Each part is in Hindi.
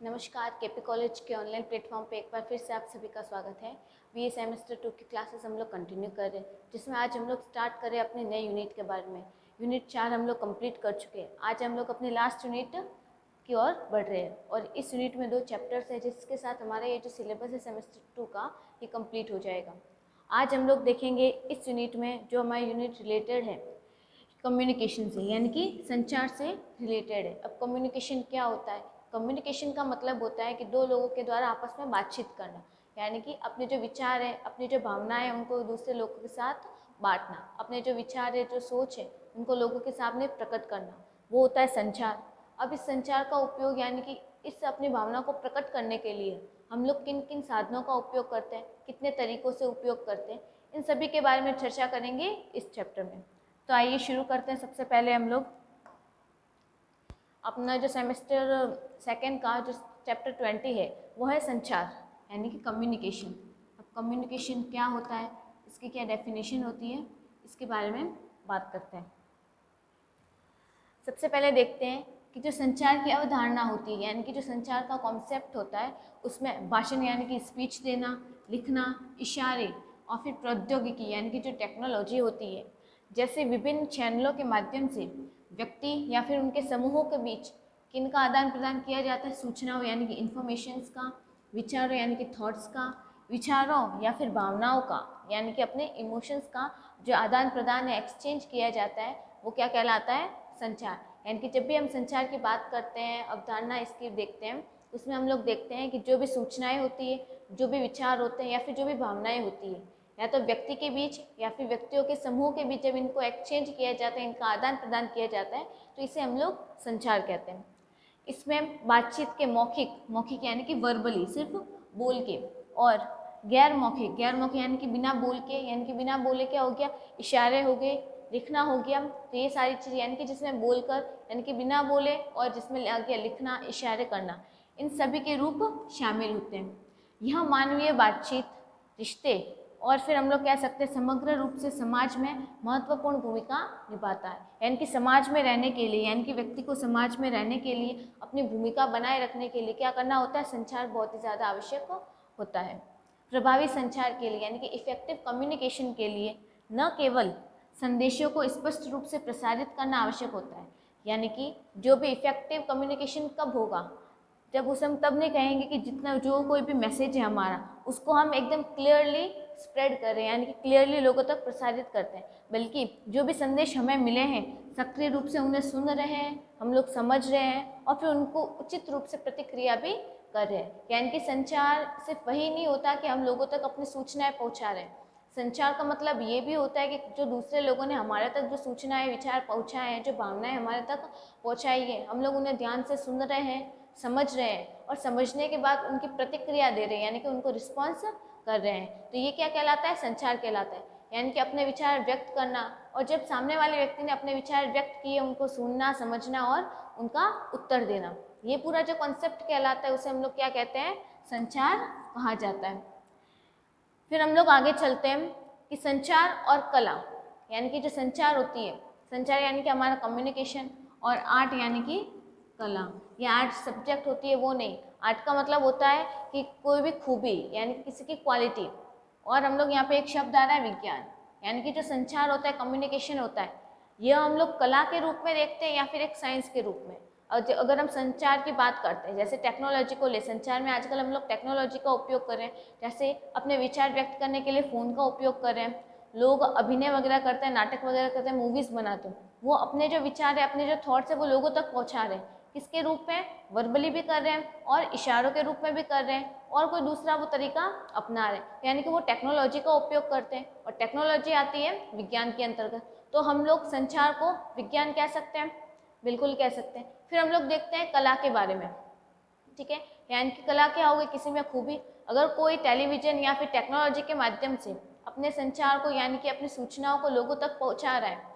नमस्कार। केपी कॉलेज के ऑनलाइन प्लेटफॉर्म पे एक बार फिर से आप सभी का स्वागत है। बीए सेमेस्टर 2 की क्लासेस हम लोग कंटिन्यू कर रहे हैं, जिसमें आज हम लोग स्टार्ट कर रहे हैं अपने नए यूनिट के बारे में। यूनिट 4 हम लोग कंप्लीट कर चुके हैं। आज हम लोग अपने लास्ट यूनिट की ओर बढ़ रहे हैं और इस यूनिट में 2 चैप्टर्स है, जिसके साथ हमारा ये जो सिलेबस है सेमेस्टर 2 का, ये कंप्लीट हो जाएगा। आज हम लोग देखेंगे इस यूनिट में जो हमारा यूनिट रिलेटेड है कम्युनिकेशन से, यानी कि संचार से रिलेटेड है। अब कम्युनिकेशन क्या होता है? कम्युनिकेशन का मतलब होता है कि दो लोगों के द्वारा आपस में बातचीत करना, यानी कि अपने जो विचार है, अपनी जो भावनाएं हैं, उनको दूसरे लोगों के साथ बांटना। अपने जो विचार है, जो सोच है, उनको लोगों के सामने प्रकट करना, वो होता है संचार। अब इस संचार का उपयोग, यानी कि इस अपनी भावना को प्रकट करने के लिए हम लोग किन किन साधनों का उपयोग करते हैं, कितने तरीक़ों से उपयोग करते हैं, इन सभी के बारे में चर्चा करेंगे इस चैप्टर में। तो आइए शुरू करते हैं। सबसे पहले हम लोग अपना जो सेमेस्टर सेकंड का जो चैप्टर 20 है, वो है संचार, यानी कि कम्युनिकेशन। अब कम्युनिकेशन क्या होता है, इसकी क्या डेफिनेशन होती है, इसके बारे में बात करते हैं। सबसे पहले देखते हैं कि जो संचार की अवधारणा होती है, यानी कि जो संचार का कॉन्सेप्ट होता है, उसमें भाषण यानी कि स्पीच देना, लिखना, इशारे और फिर प्रौद्योगिकी यानी कि जो टेक्नोलॉजी होती है, जैसे विभिन्न चैनलों के माध्यम से व्यक्ति या फिर उनके समूहों के बीच किनका आदान प्रदान किया जाता है, सूचनाओं यानी कि इन्फॉर्मेशंस का, विचारों यानी कि थॉट्स का, विचारों या फिर भावनाओं का यानी कि अपने इमोशंस का जो आदान प्रदान है, एक्सचेंज किया जाता है, वो क्या कहलाता है? संचार। यानी कि जब भी हम संचार की बात करते हैं, अवधारणा इसकी देखते हैं, उसमें हम लोग देखते हैं कि जो भी सूचनाएं होती है, जो भी विचार होते हैं या फिर जो भी भावनाएं होती है, या तो व्यक्ति के बीच या फिर व्यक्तियों के समूह के बीच जब इनको एक्सचेंज किया जाता है, इनका आदान प्रदान किया जाता है, तो इसे हम लोग संचार कहते हैं। इसमें बातचीत के मौखिक यानी कि वर्बली, सिर्फ बोल के, और गैर मौखिक यानी कि बिना बोल के, यानी कि बिना बोले क्या हो गया? इशारे हो गए, लिखना हो गया। तो ये सारी चीज़ यानी कि जिसमें बोलकर यानी कि बिना बोले, और जिसमें आ गया लिखना, इशारे करना, इन सभी के रूप शामिल होते हैं। यह मानवीय बातचीत, रिश्ते और फिर हम लोग कह सकते हैं समग्र रूप से समाज में महत्वपूर्ण भूमिका निभाता है। यानी कि समाज में रहने के लिए, यानी कि व्यक्ति को समाज में रहने के लिए, अपनी भूमिका बनाए रखने के लिए क्या करना होता है? संचार बहुत ही ज़्यादा आवश्यक होता है। प्रभावी संचार के लिए, यानी कि इफेक्टिव कम्युनिकेशन के लिए, न केवल संदेशों को स्पष्ट रूप से प्रसारित करना आवश्यक होता है, यानी कि जो भी इफेक्टिव कम्युनिकेशन कब होगा? जब उसे हम तब नहीं कहेंगे कि जितना जो कोई भी मैसेज है हमारा, उसको हम एकदम क्लियरली स्प्रेड कर रहे हैं, यानी कि क्लियरली लोगों तक प्रसारित करते हैं, बल्कि जो भी संदेश हमें मिले हैं, सक्रिय रूप से उन्हें सुन रहे हैं, हम लोग समझ रहे हैं और फिर उनको उचित रूप से प्रतिक्रिया भी कर रहे हैं। यानी कि संचार सिर्फ वही नहीं होता कि हम लोगों तक अपनी सूचनाएं पहुंचा रहे हैं। संचार का मतलब ये भी होता है कि जो दूसरे लोगों ने हमारे तक जो सूचनाएं, विचार पहुंचाए हैं, जो भावनाएं हमारे तक पहुंचाई है, हम लोग उन्हें ध्यान से सुन रहे हैं, समझ रहे हैं और समझने के बाद उनकी प्रतिक्रिया दे रहे हैं, यानी कि उनको रिस्पॉन्स कर रहे हैं। तो ये क्या कहलाता है? संचार कहलाता है। यानी कि अपने विचार व्यक्त करना, और जब सामने वाले व्यक्ति ने अपने विचार व्यक्त किए, उनको सुनना, समझना और उनका उत्तर देना, ये पूरा जो कॉन्सेप्ट कहलाता है, उसे हम लोग क्या कहते हैं? संचार कहा जाता है। फिर हम लोग आगे चलते हैं कि संचार और कला, यानी कि जो संचार होती है, संचार यानी कि हमारा कम्युनिकेशन, और आर्ट यानी कि कला। ये आर्ट सब्जेक्ट होती है वो नहीं। आर्ट का मतलब होता है कि कोई भी खूबी, यानी कि किसी की क्वालिटी। और हम लोग यहाँ पे एक शब्द आ रहा है विज्ञान, यानी कि जो संचार होता है, कम्युनिकेशन होता है, यह हम लोग कला के रूप में देखते हैं या फिर एक साइंस के रूप में। और अगर हम संचार की बात करते हैं, जैसे टेक्नोलॉजी को ले, संचार में आजकल हम लोग टेक्नोलॉजी का उपयोग कर रहे हैं, जैसे अपने विचार व्यक्त करने के लिए फ़ोन का उपयोग कर रहे हैं। लोग अभिनय वगैरह करते हैं, नाटक वगैरह करते हैं, मूवीज़ बनाते हैं, वो अपने जो विचार है, अपने जो थॉट्स है, वो लोगों तक पहुँचा रहे हैं। किसके रूप में? वर्बली भी कर रहे हैं और इशारों के रूप में भी कर रहे हैं, और कोई दूसरा वो तरीका अपना रहे हैं, यानी कि वो टेक्नोलॉजी का उपयोग करते हैं। और टेक्नोलॉजी आती है विज्ञान के अंतर्गत। तो हम लोग संचार को विज्ञान कह सकते हैं, बिल्कुल कह सकते हैं। फिर हम लोग देखते हैं कला के बारे में, ठीक है। यानी कि कला क्या होगी? किसी में खूबी। अगर कोई टेलीविज़न या फिर टेक्नोलॉजी के माध्यम से अपने संचार को, यानी कि अपनी सूचनाओं को लोगों तक पहुंचा रहा है,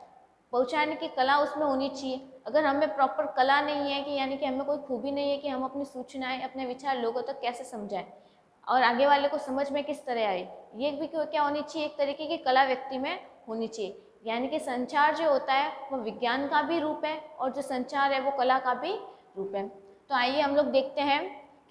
पहुंचाने की कला उसमें होनी चाहिए। अगर हमें प्रॉपर कला नहीं है, कि यानी कि हमें कोई खूबी नहीं है कि हम अपनी सूचनाएं, अपने विचार लोगों तक कैसे समझाएं और आगे वाले को समझ में किस तरह आए, ये भी क्या होनी चाहिए? एक तरीके की कला व्यक्ति में होनी चाहिए। यानी कि संचार जो होता है वो विज्ञान का भी रूप है, और जो संचार है वो कला का भी रूप है। तो आइए हम लोग देखते हैं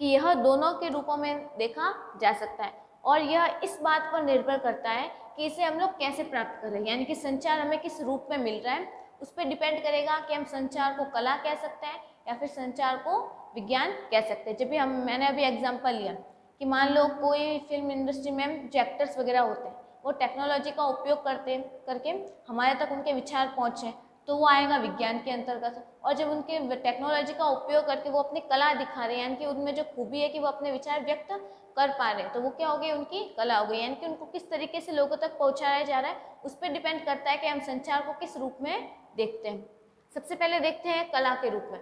कि यह दोनों के रूपों में देखा जा सकता है और यह इस बात पर निर्भर करता है कि इसे हम लोग कैसे प्राप्त करें, यानी कि संचार हमें किस रूप में मिल रहा है उस पर डिपेंड करेगा कि हम संचार को कला कह सकते हैं या फिर संचार को विज्ञान कह सकते हैं। जब भी मैंने अभी एग्जांपल लिया कि मान लो कोई फिल्म इंडस्ट्री में जो एक्टर्स वगैरह होते हैं वो टेक्नोलॉजी का उपयोग करके हमारे तक उनके विचार पहुँचे तो वो आएगा विज्ञान के अंतर्गत। और जब उनके टेक्नोलॉजी का उपयोग करके वो अपनी कला दिखा रहे हैं, यानी कि उनमें जो खूबी है कि वो अपने विचार व्यक्त कर पा रहे हैं, तो वो क्या हो गई, उनकी कला हो गई। यानी कि उनको किस तरीके से लोगों तक पहुंचाया जा रहा है उस पर डिपेंड करता है कि हम संचार को किस रूप में देखते हैं। सबसे पहले देखते हैं कला के रूप में।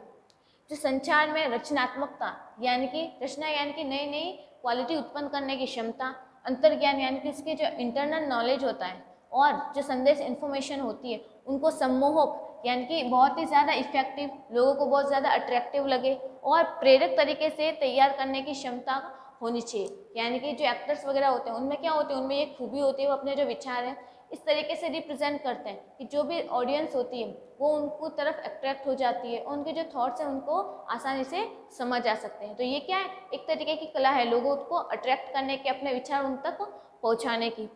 जो संचार में रचनात्मकता यानी कि रचना यानी कि नई नई क्वालिटी उत्पन्न करने की क्षमता, अंतर्ज्ञान यानी कि इसके जो इंटरनल नॉलेज होता है और जो संदेश इन्फॉर्मेशन होती है उनको सम्मोहक यानी कि बहुत ही ज़्यादा इफेक्टिव, लोगों को बहुत ज़्यादा अट्रैक्टिव लगे और प्रेरक तरीके से तैयार करने की क्षमता होनी चाहिए। यानी कि जो एक्टर्स वगैरह होते हैं उनमें क्या होते हैं, उनमें एक खूबी होती है, वो अपने जो विचार हैं इस तरीके से रिप्रेजेंट करते हैं कि जो भी ऑडियंस होती है वो उनको तरफ अट्रैक्ट हो जाती है और उनके जो थॉट्स हैं उनको आसानी से समझ आ सकते हैं। तो ये क्या है, एक तरीके की कला है लोगों को अट्रैक्ट करने की, अपने विचार उन तक पहुँचाने की।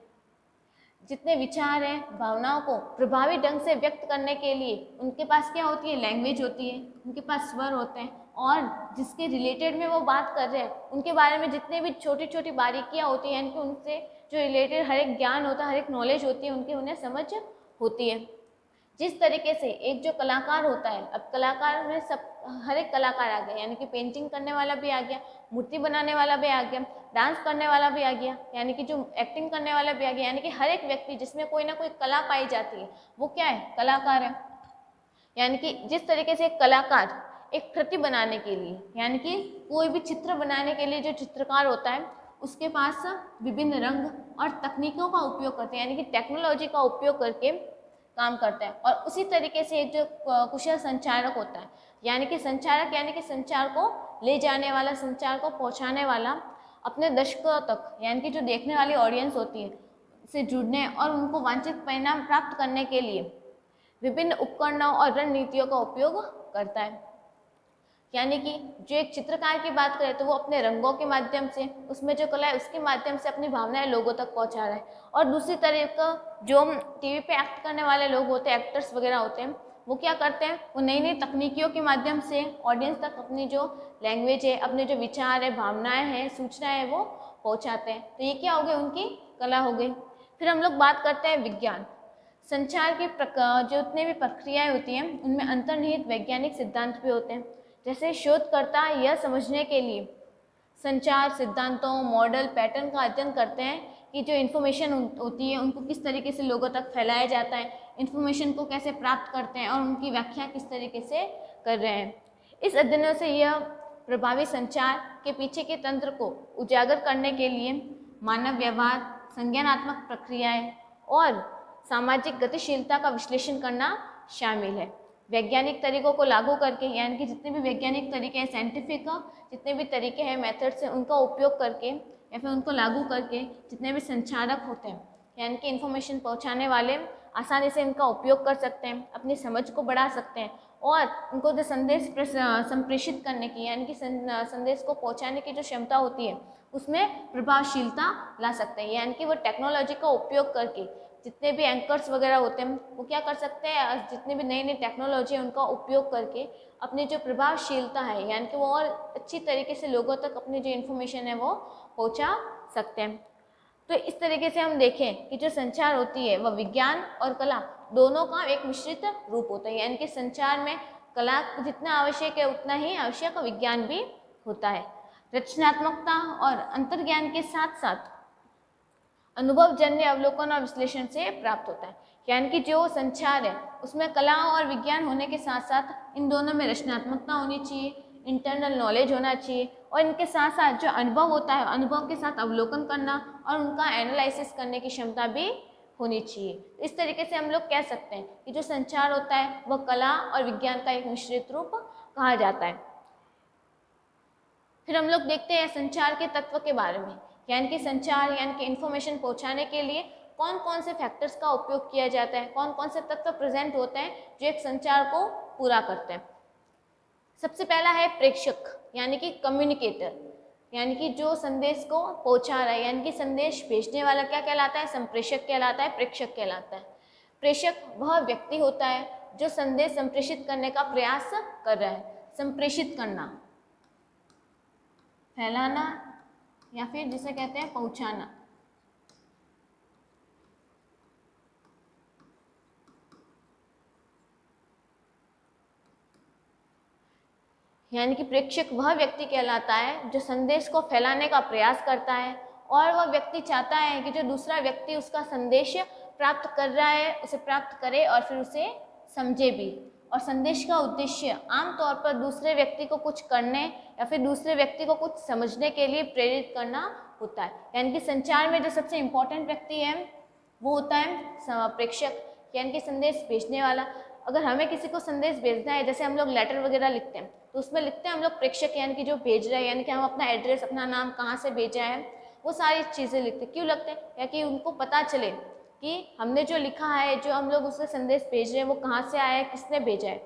जितने विचार हैं, भावनाओं को प्रभावी ढंग से व्यक्त करने के लिए उनके पास क्या होती है, लैंग्वेज होती है, उनके पास स्वर होते हैं और जिसके रिलेटेड में वो बात कर रहे हैं उनके बारे में जितने भी छोटी छोटी बारीकियाँ होती हैं, यानी कि उनसे जो रिलेटेड हर एक ज्ञान होता है, हर एक नॉलेज होती है, उनकी उन्हें समझ होती है। जिस तरीके से एक जो कलाकार होता है, अब कलाकार में सब हर एक कलाकार आ गया, यानी कि पेंटिंग करने वाला भी आ गया, मूर्ति बनाने वाला भी आ गया, डांस करने वाला भी आ गया, यानी कि जो एक्टिंग करने वाला भी आ गया, यानी कि हर एक व्यक्ति जिसमें कोई ना कोई कला पाई जाती है वो क्या है, कलाकार है। यानी कि जिस तरीके से एक कलाकार एक कृति बनाने के लिए, यानी कि कोई भी चित्र बनाने के लिए जो चित्रकार होता है उसके पास विभिन्न रंग और तकनीकों का उपयोग करते हैं, यानी कि टेक्नोलॉजी का उपयोग करके काम करता है। और उसी तरीके से एक जो कुशल संचारक होता है, यानी कि संचारक यानी कि संचार को ले जाने वाला, संचार को पहुंचाने वाला, अपने दर्शकों तक यानी कि जो देखने वाली ऑडियंस होती है से जुड़ने और उनको वांछित परिणाम प्राप्त करने के लिए विभिन्न उपकरणों और रणनीतियों का उपयोग करता है। यानी कि जो एक चित्रकार की बात करें तो वो अपने रंगों के माध्यम से, उसमें जो कला है उसके माध्यम से अपनी भावनाएं लोगों तक पहुंचा रहा है। और दूसरी तरफ जो टीवी पे एक्ट करने वाले लोग होते हैं, एक्टर्स वगैरह होते हैं, वो क्या करते हैं, वो नई नई तकनीकियों के माध्यम से ऑडियंस तक अपनी जो लैंग्वेज है, अपने जो विचार है, भावनाएं हैं, सूचनाएं हैं वो पहुँचाते हैं। तो ये क्या हो गई, उनकी कला हो गई। फिर हम लोग बात करते हैं विज्ञान। संचार की जो जितने भी प्रक्रियाएं होती हैं उनमें अंतर्निहित वैज्ञानिक सिद्धांत भी होते हैं। जैसे शोधकर्ता यह समझने के लिए संचार सिद्धांतों, मॉडल, पैटर्न का अध्ययन करते हैं कि जो इन्फॉर्मेशन होती है उनको किस तरीके से लोगों तक फैलाया जाता है, इन्फॉर्मेशन को कैसे प्राप्त करते हैं और उनकी व्याख्या किस तरीके से कर रहे हैं। इस अध्ययनों से यह प्रभावी संचार के पीछे के तंत्र को उजागर करने के लिए मानव व्यवहार, संज्ञानात्मक प्रक्रियाएं और सामाजिक गतिशीलता का विश्लेषण करना शामिल है। वैज्ञानिक तरीकों को लागू करके, यानी कि जितने भी वैज्ञानिक तरीके हैं, साइंटिफिक जितने भी तरीके हैं, मेथड्स हैं, उनका उपयोग करके या फिर उनको लागू करके जितने भी संचारक होते हैं, यानी कि इन्फॉर्मेशन पहुंचाने वाले, आसानी से इनका उपयोग कर सकते हैं, अपनी समझ को बढ़ा सकते हैं और उनको जो संदेश संप्रेषित करने की, यानी कि संदेश को पहुँचाने की जो क्षमता होती है उसमें प्रभावशीलता ला सकते हैं। यानी कि वो टेक्नोलॉजी का उपयोग करके जितने भी एंकर्स वगैरह होते हैं वो क्या कर सकते हैं, जितने भी नई नई टेक्नोलॉजी है उनका उपयोग करके अपनी जो प्रभावशीलता है, यानी कि वो और अच्छी तरीके से लोगों तक अपनी जो इन्फॉर्मेशन है वो पहुंचा सकते हैं। तो इस तरीके से हम देखें कि जो संचार होती है वह विज्ञान और कला दोनों का एक मिश्रित रूप होता है। यानी कि संचार में कला जितना आवश्यक है उतना ही आवश्यक विज्ञान भी होता है। रचनात्मकता और अंतर्ज्ञान के साथ साथ अनुभवजन्य अवलोकन और विश्लेषण से प्राप्त होता है। यानी कि जो संचार है उसमें कला और विज्ञान होने के साथ साथ इन दोनों में रचनात्मकता होनी चाहिए, इंटरनल नॉलेज होना चाहिए और इनके साथ साथ जो अनुभव होता है, अनुभव के साथ अवलोकन करना और उनका एनालिसिस करने की क्षमता भी होनी चाहिए। इस तरीके से हम लोग कह सकते हैं कि जो संचार होता है वह कला और विज्ञान का एक मिश्रित रूप कहा जाता है। फिर हम लोग देखते हैं संचार के तत्व के बारे में। यानी कि संचार यानी कि इन्फॉर्मेशन पहुंचाने के लिए कौन कौन से फैक्टर्स का उपयोग किया जाता है, कौन कौन से तत्व प्रेजेंट होते हैं जो एक संचार को पूरा करते हैं। सबसे पहला है प्रेषक यानी कि कम्युनिकेटर। यानी कि जो संदेश को पहुंचा रहा है, यानी कि संदेश भेजने वाला क्या कहलाता है? संप्रेषक कहलाता है, प्रेषक कहलाता है। प्रेषक वह व्यक्ति होता है जो संदेश संप्रेषित करने का प्रयास कर रहा है। संप्रेषित करना, फैलाना, या फिर जिसे कहते हैं पहुंचाना। यानी कि प्रेषक वह व्यक्ति कहलाता है जो संदेश को फैलाने का प्रयास करता है, और वह व्यक्ति चाहता है कि जो दूसरा व्यक्ति उसका संदेश प्राप्त कर रहा है उसे प्राप्त करे और फिर उसे समझे भी। और संदेश का उद्देश्य आमतौर पर दूसरे व्यक्ति को कुछ करने या फिर दूसरे व्यक्ति को कुछ समझने के लिए प्रेरित करना होता है। यानी कि संचार में जो सबसे इम्पोर्टेंट व्यक्ति है वो होता है प्रेषक, यानी कि संदेश भेजने वाला। अगर हमें किसी को संदेश भेजना है, जैसे हम लोग लेटर वगैरह लिखते हैं, तो उसमें लिखते हैं हम लोग प्रेषक, यानी कि जो भेज रहे हैं, यानी कि हम अपना एड्रेस, अपना नाम, कहाँ से भेजा है, वो सारी चीज़ें लिखते हैं। क्यों लगते हैं? या कि उनको पता चले कि हमने जो लिखा है, जो हम लोग उससे संदेश भेज रहे हैं, वो कहाँ से आया है, किसने भेजा है,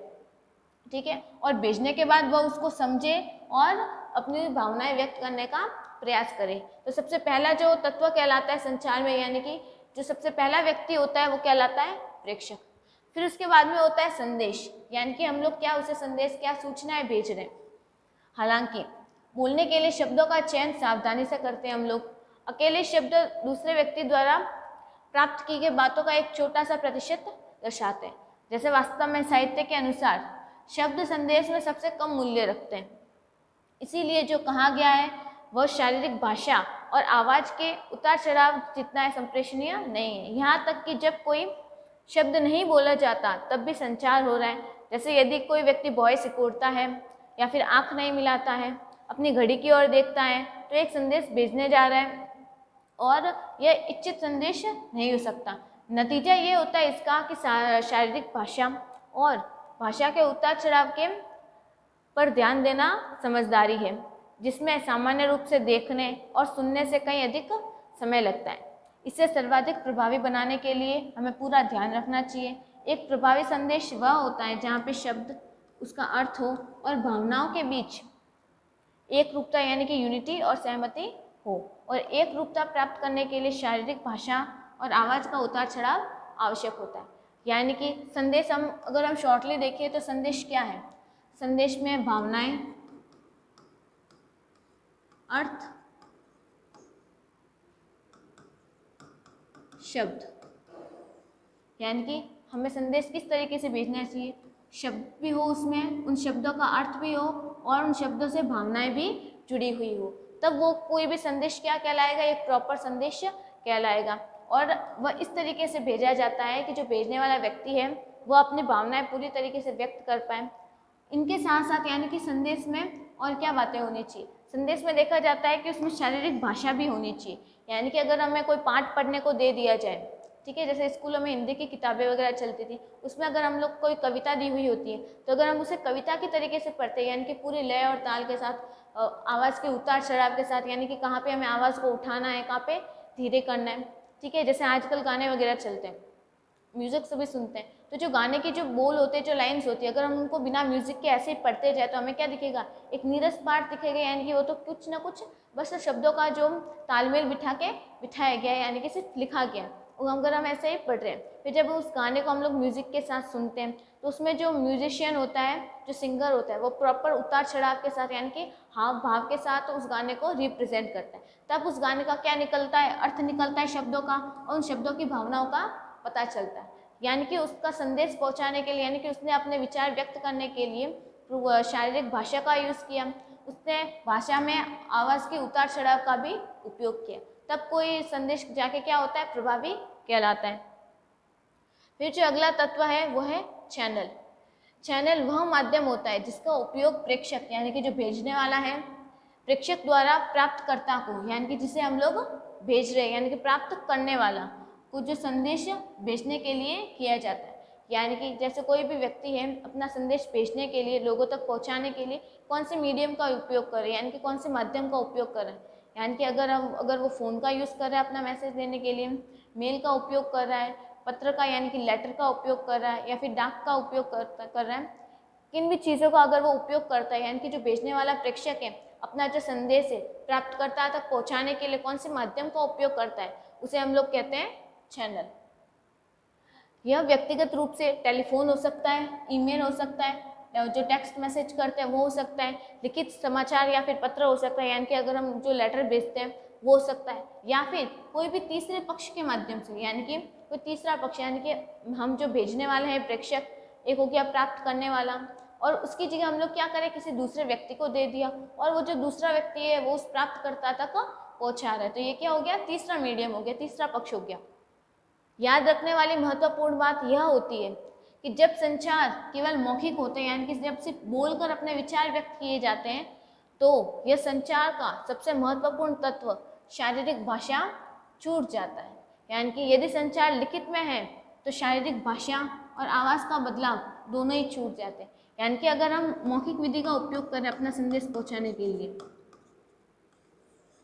ठीक है। और भेजने के बाद वह उसको समझे और अपनी भावनाएं व्यक्त करने का प्रयास करे। तो सबसे पहला जो तत्व कहलाता है संचार में, यानी कि जो सबसे पहला व्यक्ति होता है वो कहलाता है प्रेषक। फिर उसके बाद में होता है संदेश, यानी कि हम लोग क्या उसे संदेश, क्या सूचनाएं भेज रहे हैं। हालांकि बोलने के लिए शब्दों का चयन सावधानी से करते हैं हम लोग। अकेले शब्द दूसरे व्यक्ति द्वारा प्राप्त की गई बातों का एक छोटा सा प्रतिशत दर्शाते हैं। जैसे वास्तव में साहित्य के अनुसार शब्द संदेश में सबसे कम मूल्य रखते हैं, इसीलिए जो कहा गया है वह शारीरिक भाषा और आवाज़ के उतार चढ़ाव जितना है संप्रेषणीय नहीं है। यहाँ तक कि जब कोई शब्द नहीं बोला जाता तब भी संचार हो रहा है। जैसे यदि कोई व्यक्ति भौहें सिकोड़ता है या फिर आँख नहीं मिलाता है, अपनी घड़ी की ओर देखता है, तो एक संदेश भेजने जा रहा है और यह इच्छित संदेश नहीं हो सकता। नतीजा ये होता है इसका कि शारीरिक भाषा और भाषा के उतार चढ़ाव के पर ध्यान देना समझदारी है, जिसमें सामान्य रूप से देखने और सुनने से कहीं अधिक समय लगता है। इसे सर्वाधिक प्रभावी बनाने के लिए हमें पूरा ध्यान रखना चाहिए। एक प्रभावी संदेश वह होता है जहाँ पे शब्द, उसका अर्थ हो और भावनाओं के बीच एक रूपता यानी कि यूनिटी और सहमति हो। और एक रूपता प्राप्त करने के लिए शारीरिक भाषा और आवाज़ का उतार चढ़ाव आवश्यक होता है। यानी कि संदेश अगर हम शॉर्टली देखें तो संदेश क्या है? संदेश में भावनाएं, अर्थ, शब्द, यानी कि हमें संदेश किस तरीके से भेजना चाहिए, शब्द भी हो उसमें, उन शब्दों का अर्थ भी हो और उन शब्दों से भावनाएं भी जुड़ी हुई हो, तब वो कोई भी संदेश क्या कहलाएगा? एक प्रॉपर संदेश कहलाएगा। और वह इस तरीके से भेजा जाता है कि जो भेजने वाला व्यक्ति है वो अपनी भावनाएं पूरी तरीके से व्यक्त कर पाए। इनके साथ साथ यानी कि संदेश में और क्या बातें होनी चाहिए? संदेश में देखा जाता है कि उसमें शारीरिक भाषा भी होनी चाहिए। यानी कि अगर हमें कोई पाठ पढ़ने को दे दिया जाए, ठीक है, जैसे स्कूलों में हिंदी की किताबें वगैरह चलती थी, उसमें अगर हम लोग कोई कविता दी हुई होती है तो अगर हम उसे कविता की तरीके से पढ़ते हैं, यानी कि पूरी लय और ताल के साथ, आवाज़ के उतार चढ़ाव के साथ, यानी कि कहाँ पे हमें आवाज़ को उठाना है, कहाँ पे धीरे करना है, ठीक है, जैसे आजकल गाने वगैरह चलते हैं, म्यूज़िक से भी सुनते हैं, तो जो गाने के जो बोल होते हैं, जो लाइन्स होती है, अगर हम उनको बिना म्यूज़िक के ऐसे ही पढ़ते जाए तो हमें क्या दिखेगा? एक नीरस पाठ दिखेगा। यानी कि वो तो कुछ ना कुछ बस शब्दों का जो तालमेल बिठाया गया है, यानी कि सिर्फ लिखा गया है, वो अगर हम ऐसे ही पढ़ रहे हैं। फिर जब उस गाने को हम लोग म्यूज़िक के साथ सुनते हैं तो उसमें जो म्यूजिशियन होता है, जो सिंगर होता है, वो प्रॉपर उतार चढ़ाव के साथ, यानी कि हाव भाव के साथ उस गाने को रिप्रेजेंट करता है। तब उस गाने का क्या निकलता है? अर्थ निकलता है शब्दों का, और उन शब्दों की भावनाओं का पता चलता है। यानी कि उसका संदेश पहुंचाने के लिए, यानी कि उसने अपने विचार व्यक्त करने के लिए शारीरिक भाषा का यूज़ किया, उसने भाषा में आवाज़ के उतार चढ़ाव का भी उपयोग किया, तब कोई संदेश जाके क्या होता है? प्रभावी कहलाता है। फिर जो अगला तत्व है वो है चैनल। चैनल वह माध्यम होता है जिसका उपयोग प्रेषक, यानी कि जो भेजने वाला है, प्रेषक द्वारा प्राप्तकर्ता को, यानी कि जिसे हम लोग भेज रहे हैं, यानी कि प्राप्त करने वाला को जो संदेश भेजने के लिए किया जाता है। यानी कि जैसे कोई भी व्यक्ति है अपना संदेश भेजने के लिए, लोगों तक पहुंचाने के लिए कौन से मीडियम का उपयोग कर रहे हैं, यानी कि कौन से माध्यम का उपयोग कर रहे हैं। यानी कि अगर वो फ़ोन का यूज़ कर रहा है अपना मैसेज देने के लिए, मेल का उपयोग कर रहा है, पत्र का यानी कि लेटर का उपयोग कर रहा है, या फिर डाक का उपयोग कर रहा है, किन भी चीज़ों का अगर वो उपयोग करता है, यानी कि जो भेजने वाला प्रेषक है अपना जो संदेश है प्राप्तकर्ता तक पहुंचाने के लिए कौन से माध्यम का उपयोग करता है, उसे हम लोग कहते हैं चैनल। यह व्यक्तिगत रूप से टेलीफोन हो सकता है, ईमेल हो सकता है, जो टेक्स्ट मैसेज करते हैं वो हो सकता है, लिखित समाचार या फिर पत्र हो सकता है, यानी कि अगर हम जो लेटर भेजते हैं वो हो सकता है, या फिर कोई भी तीसरे पक्ष के माध्यम से, यानी कि कोई तीसरा पक्ष, यानी कि हम जो भेजने वाले हैं प्रेषक, एक हो गया प्राप्त करने वाला, और उसकी जगह हम लोग क्या करें, किसी दूसरे व्यक्ति को दे दिया और वो जो दूसरा व्यक्ति है वो उस प्राप्तकर्ता तक पहुंचा रहा है। तो ये क्या हो गया, तीसरा मीडियम हो गया, तीसरा पक्ष हो गया। याद रखने वाली महत्वपूर्ण बात यह होती है कि जब संचार केवल मौखिक होते हैं, यानी कि जब सिर्फ बोलकर अपने विचार व्यक्त किए जाते हैं, तो यह संचार का सबसे महत्वपूर्ण तत्व शारीरिक भाषा छूट जाता है। यानी कि यदि संचार लिखित में है तो शारीरिक भाषा और आवाज़ का बदलाव दोनों ही छूट जाते हैं। यानी कि अगर हम मौखिक विधि का उपयोग करें अपना संदेश पहुंचाने के लिए,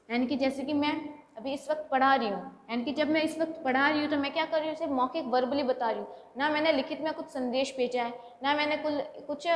यानी कि जैसे कि मैं अभी इस वक्त पढ़ा रही हूँ, यानी कि जब मैं इस वक्त पढ़ा रही हूँ तो मैं क्या कर रही हूँ, सिर्फ मौखिक वर्बली बता रही हूँ, ना मैंने लिखित में कुछ संदेश भेजा है, ना मैंने कुछ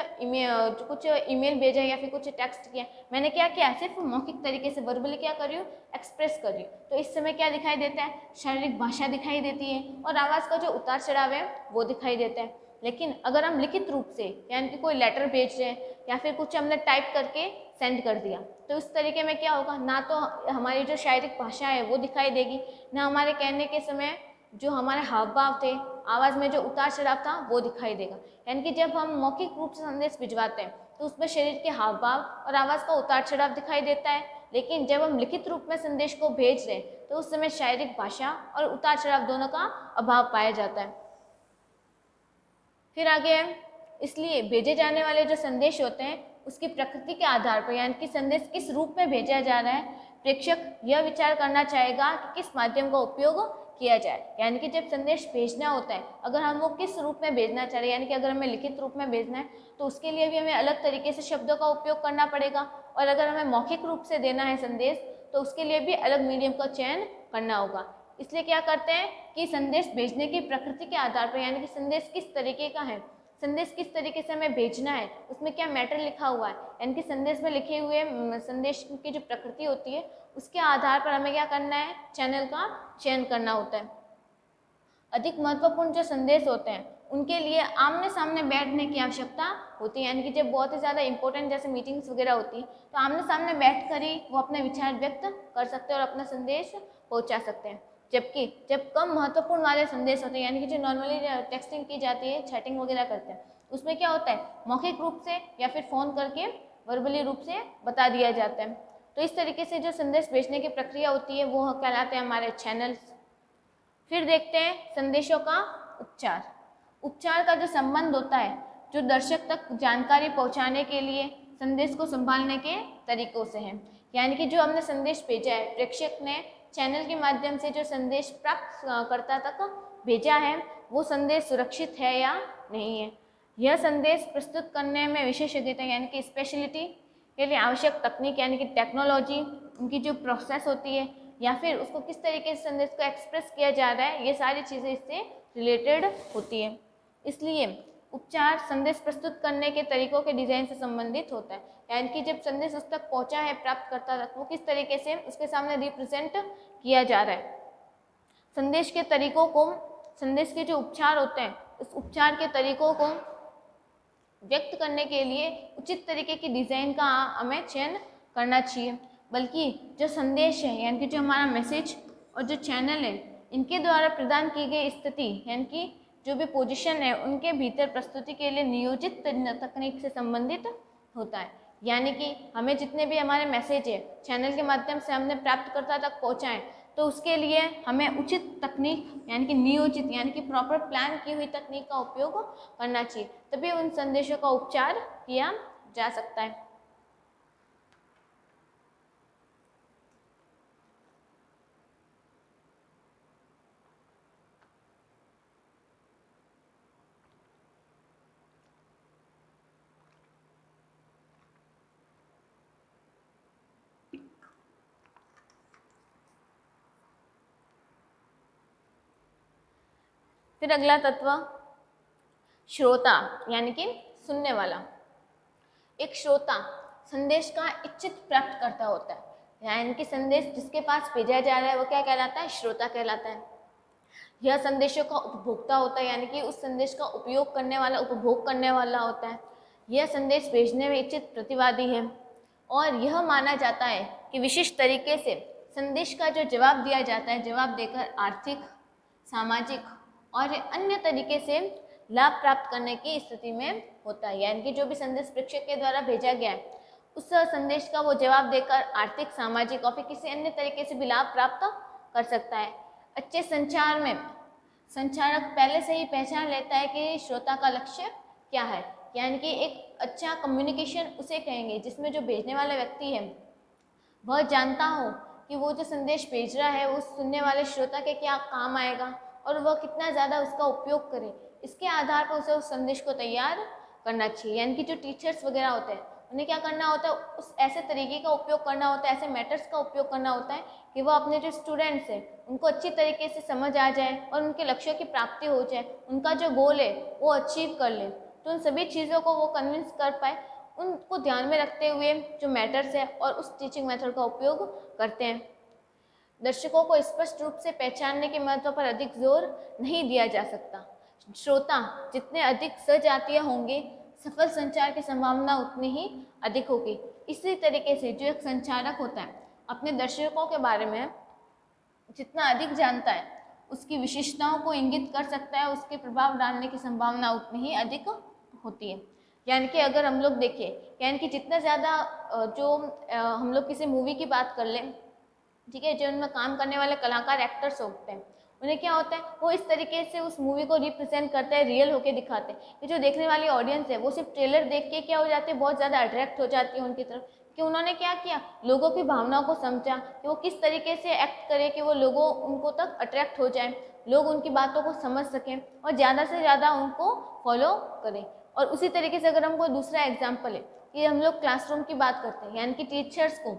ईमेल भेजा है या फिर कुछ टेक्स्ट किया, मैंने क्या किया, सिर्फ मौखिक तरीके से वर्बली क्या कर रही हूँ, एक्सप्रेस कर रही हूँ। तो इस समय क्या दिखाई देता है, शारीरिक भाषा दिखाई देती है और आवाज़ का जो उतार चढ़ाव है वो दिखाई देता है। लेकिन अगर हम लिखित रूप से, यानी कि कोई लेटर भेज रहे हैं या फिर कुछ हमने टाइप करके सेंड कर दिया, तो इस तरीके में क्या होगा, ना तो हमारी जो शारीरिक भाषा है वो दिखाई देगी, ना हमारे कहने के समय जो हमारे हाव भाव थे, आवाज़ में जो उतार चढ़ाव था वो दिखाई देगा। यानी कि जब हम मौखिक रूप से संदेश भिजवाते हैं तो उसमें शरीर के हाव भाव और आवाज़ का उतार चढ़ाव दिखाई देता है, लेकिन जब हम लिखित रूप में संदेश को भेज रहे हैं तो उस समय शारीरिक भाषा और उतार चढ़ाव दोनों का अभाव पाया जाता है। फिर आगे है, इसलिए भेजे जाने वाले जो संदेश होते हैं उसकी प्रकृति के आधार पर, यानी कि संदेश किस रूप में भेजा जा रहा है, प्रेषक यह विचार करना चाहेगा कि किस माध्यम का उपयोग किया जाए। यानी कि जब संदेश भेजना होता है, अगर हम वो किस रूप में भेजना चाह रहे हैं, यानी कि अगर हमें लिखित रूप में भेजना है तो उसके लिए भी हमें अलग तरीके से शब्दों का उपयोग करना पड़ेगा, और अगर हमें मौखिक रूप से देना है संदेश तो उसके लिए भी अलग मीडियम का चयन करना होगा। इसलिए क्या करते हैं कि संदेश भेजने की प्रकृति के आधार पर, यानी कि संदेश किस तरीके का है, संदेश किस तरीके से हमें भेजना है, उसमें क्या मैटर लिखा हुआ है, यानी कि संदेश में लिखे हुए संदेश की जो प्रकृति होती है उसके आधार पर हमें क्या करना है, चैनल का चयन करना होता है। अधिक महत्वपूर्ण जो संदेश होते हैं उनके लिए आमने सामने बैठने की आवश्यकता होती है, यानी कि जब बहुत ही ज़्यादा इंपॉर्टेंट जैसे मीटिंग्स वगैरह होती है तो आमने सामने बैठ कर ही वो अपने विचार व्यक्त कर सकते हैं और अपना संदेश पहुंचा सकते हैं। जबकि जब कम महत्वपूर्ण वाले संदेश होते हैं, यानी कि जो नॉर्मली टेक्सटिंग की जाती है, चैटिंग वगैरह करते हैं, उसमें क्या होता है, मौखिक रूप से या फिर फ़ोन करके वर्बली रूप से बता दिया जाता है। तो इस तरीके से जो संदेश भेजने की प्रक्रिया होती है वो कहलाते हैं हमारे चैनल्स। फिर देखते हैं संदेशों का उपचार। उपचार का जो संबंध होता है, जो दर्शक तक जानकारी पहुंचाने के लिए संदेश को संभालने के तरीकों से है। यानी कि जो हमने संदेश भेजा है, प्रेषक ने चैनल के माध्यम से जो संदेश प्राप्तकर्ता तक भेजा है वो संदेश सुरक्षित है या नहीं है। यह संदेश प्रस्तुत करने में विशेषज्ञता यानी कि स्पेशलिटी के लिए आवश्यक तकनीक यानी कि टेक्नोलॉजी, उनकी जो प्रोसेस होती है या फिर उसको किस तरीके से संदेश को एक्सप्रेस किया जा रहा है, ये सारी चीज़ें इससे रिलेटेड होती है। इसलिए उपचार संदेश प्रस्तुत करने के तरीकों के डिज़ाइन से संबंधित होता है, यानी कि जब संदेश उस तक पहुंचा है प्राप्तकर्ता तक, वो किस तरीके से उसके सामने रिप्रेजेंट किया जा रहा है। संदेश के तरीकों को, संदेश के जो उपचार होते हैं उस उपचार के तरीकों को व्यक्त करने के लिए उचित तरीके की डिज़ाइन का हमें चयन करना चाहिए। बल्कि जो संदेश है यानी कि जो हमारा मैसेज और जो चैनल है इनके द्वारा प्रदान की गई स्थिति यानी कि जो भी पोजीशन है उनके भीतर प्रस्तुति के लिए नियोजित तकनीक से संबंधित होता है। यानी कि हमें जितने भी हमारे मैसेज है चैनल के माध्यम से हमने प्राप्तकर्ता तक पहुँचाएँ तो उसके लिए हमें उचित तकनीक यानी कि नियोजित यानी कि प्रॉपर प्लान की हुई तकनीक का उपयोग करना चाहिए, तभी उन संदेशों का उपचार किया जा सकता है। फिर अगला तत्व श्रोता यानी कि सुनने वाला। एक श्रोता संदेश का इच्छित प्राप्तकर्ता होता है। यानी कि संदेश जिसके पास भेजा जा रहा है वो क्या कहलाता है, श्रोता कहलाता है। यह संदेशों का उपभोक्ता होता है, यानी कि उस संदेश का उपयोग करने वाला, उपभोग करने वाला होता है। यह संदेश भेजने में इच्छित प्रतिवादी है और यह माना जाता है कि विशिष्ट तरीके से संदेश का जो जवाब दिया जाता है, जवाब देकर आर्थिक, सामाजिक और अन्य तरीके से लाभ प्राप्त करने की स्थिति में होता है। यानी कि जो भी संदेश प्रेषक के द्वारा भेजा गया है उस संदेश का वो जवाब देकर आर्थिक, सामाजिक और फिर किसी अन्य तरीके से भी लाभ प्राप्त कर सकता है। अच्छे संचार में संचारक पहले से ही पहचान लेता है कि श्रोता का लक्ष्य क्या है, यानी कि एक अच्छा कम्युनिकेशन उसे कहेंगे जिसमें जो भेजने वाला व्यक्ति है वह जानता हो कि वो जो संदेश भेज रहा है उस सुनने वाले श्रोता के क्या काम आएगा और वह कितना ज़्यादा उसका उपयोग करे। इसके आधार पर उसे उस संदेश को तैयार करना चाहिए। यानी कि जो टीचर्स वगैरह होते हैं उन्हें क्या करना होता है, उस ऐसे तरीके का उपयोग करना होता है, ऐसे मैटर्स का उपयोग करना होता है कि वो अपने जो स्टूडेंट्स हैं उनको अच्छी तरीके से समझ आ जाए और उनके लक्ष्यों की प्राप्ति हो जाए, उनका जो गोल है वो अचीव कर ले। तो उन सभी चीज़ों को वो कन्विंस कर पाए, उनको ध्यान में रखते हुए जो मैटर्स है और उस टीचिंग मेथड का उपयोग करते हैं। दर्शकों को स्पष्ट रूप से पहचानने के महत्व पर अधिक जोर नहीं दिया जा सकता। श्रोता जितने अधिक सजातीय होंगे, सफल संचार की संभावना उतनी ही अधिक होगी। इसी तरीके से जो एक संचारक होता है अपने दर्शकों के बारे में जितना अधिक जानता है, उसकी विशेषताओं को इंगित कर सकता है, उसके प्रभाव डालने की संभावना उतनी ही अधिक होती है। यानी कि अगर हम लोग देखें, यानी कि जितना ज़्यादा जो हम लोग किसी मूवी की बात कर लें, ठीक है, जो उनमें काम करने वाले कलाकार, एक्टर्स होते हैं, उन्हें क्या होता है, वो इस तरीके से उस मूवी को रिप्रेजेंट करते हैं, रियल होके दिखाते हैं कि जो देखने वाली ऑडियंस है वो सिर्फ ट्रेलर देख के क्या हो जाती है, बहुत ज़्यादा अट्रैक्ट हो जाती है उनकी तरफ, कि उन्होंने क्या किया, लोगों की भावनाओं को समझा कि वो किस तरीके से एक्ट करे कि वो लोगों उनको तक अट्रैक्ट हो जाए, लोग उनकी बातों को समझ सकें और ज़्यादा से ज़्यादा उनको फॉलो करें। और उसी तरीके से अगर हम कोई दूसरा एग्जाम्पल है कि हम लोग क्लासरूम की बात करते हैं, यानी कि टीचर्स को,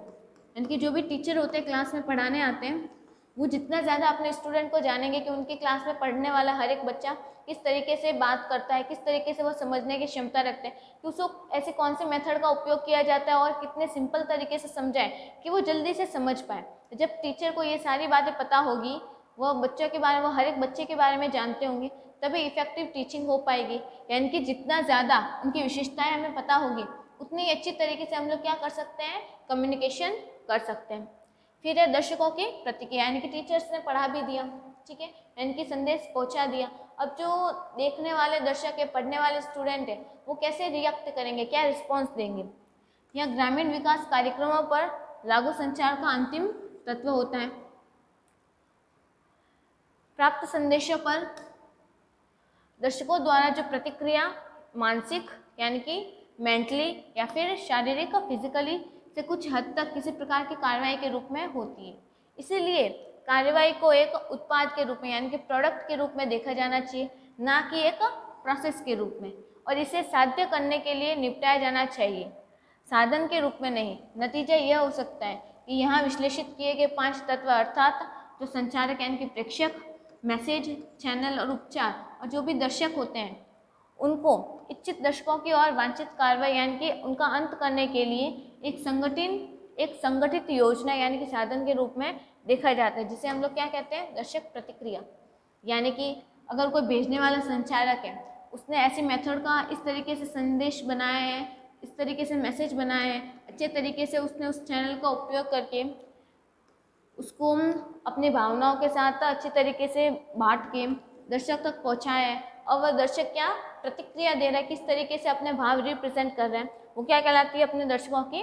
यानी कि जो भी टीचर होते हैं क्लास में पढ़ाने आते हैं, वो जितना ज़्यादा अपने स्टूडेंट को जानेंगे कि उनकी क्लास में पढ़ने वाला हर एक बच्चा किस तरीके से बात करता है, किस तरीके से वो समझने की क्षमता रखते हैं, कि उसको ऐसे कौन से मेथड का उपयोग किया जाता है और कितने सिंपल तरीके से समझाएं कि वो जल्दी से समझ पाए। जब टीचर को ये सारी बातें पता होगी, वह बच्चों के बारे में, वो हर एक बच्चे के बारे में जानते होंगे, तभी इफेक्टिव टीचिंग हो पाएगी। यानी कि जितना ज़्यादा उनकी विशेषताएं हमें पता होगी उतनी अच्छी तरीके से हम लोग क्या कर सकते हैं, कम्युनिकेशन कर सकते हैं। फिर है दर्शकों की प्रतिक्रिया, यानी कि टीचर्स ने पढ़ा भी दिया, ठीक है, यानी कि संदेश पहुंचा दिया। अब जो देखने वाले दर्शक है, पढ़ने वाले स्टूडेंट है, वो कैसे रिएक्ट करेंगे, क्या रिस्पॉन्स देंगे। यह ग्रामीण विकास कार्यक्रमों पर लागू संचार का अंतिम तत्व होता है। प्राप्त संदेशों पर दर्शकों द्वारा जो प्रतिक्रिया मानसिक, यानी कि मेंटली या फिर शारीरिक, फिजिकली से कुछ हद तक किसी प्रकार की कार्रवाई के रूप में होती है। इसीलिए कार्रवाई को एक उत्पाद के रूप में, यानी कि प्रोडक्ट के रूप में देखा जाना चाहिए, ना कि एक प्रोसेस के रूप में, और इसे साध्य करने के लिए निपटाया जाना चाहिए, साधन के रूप में नहीं। नतीजा यह हो सकता है कि यहाँ विश्लेषित किए गए 5 तत्व, अर्थात जो संचारक यानी कि प्रेषक, मैसेज, चैनल और उपचार, और जो भी दर्शक होते हैं उनको इच्छित दर्शकों की और वांछित कार्रवाई यानी कि उनका अंत करने के लिए एक संगठित योजना यानी कि साधन के रूप में देखा जाता है, जिसे हम लोग क्या कहते हैं, दर्शक प्रतिक्रिया। यानी कि अगर कोई भेजने वाला संचारक है, उसने ऐसे मेथड का इस तरीके से संदेश बनाया है, इस तरीके से मैसेज बनाया है, अच्छे तरीके से उसने उस चैनल का उपयोग करके उसको अपनी भावनाओं के साथ अच्छी तरीके से बांट के दर्शक तक पहुंचाया है, और वह दर्शक क्या प्रतिक्रिया दे रहा है, किस तरीके से अपने भाव रिप्रेजेंट कर रहे हैं, वो क्या कहलाती है, अपने दर्शकों की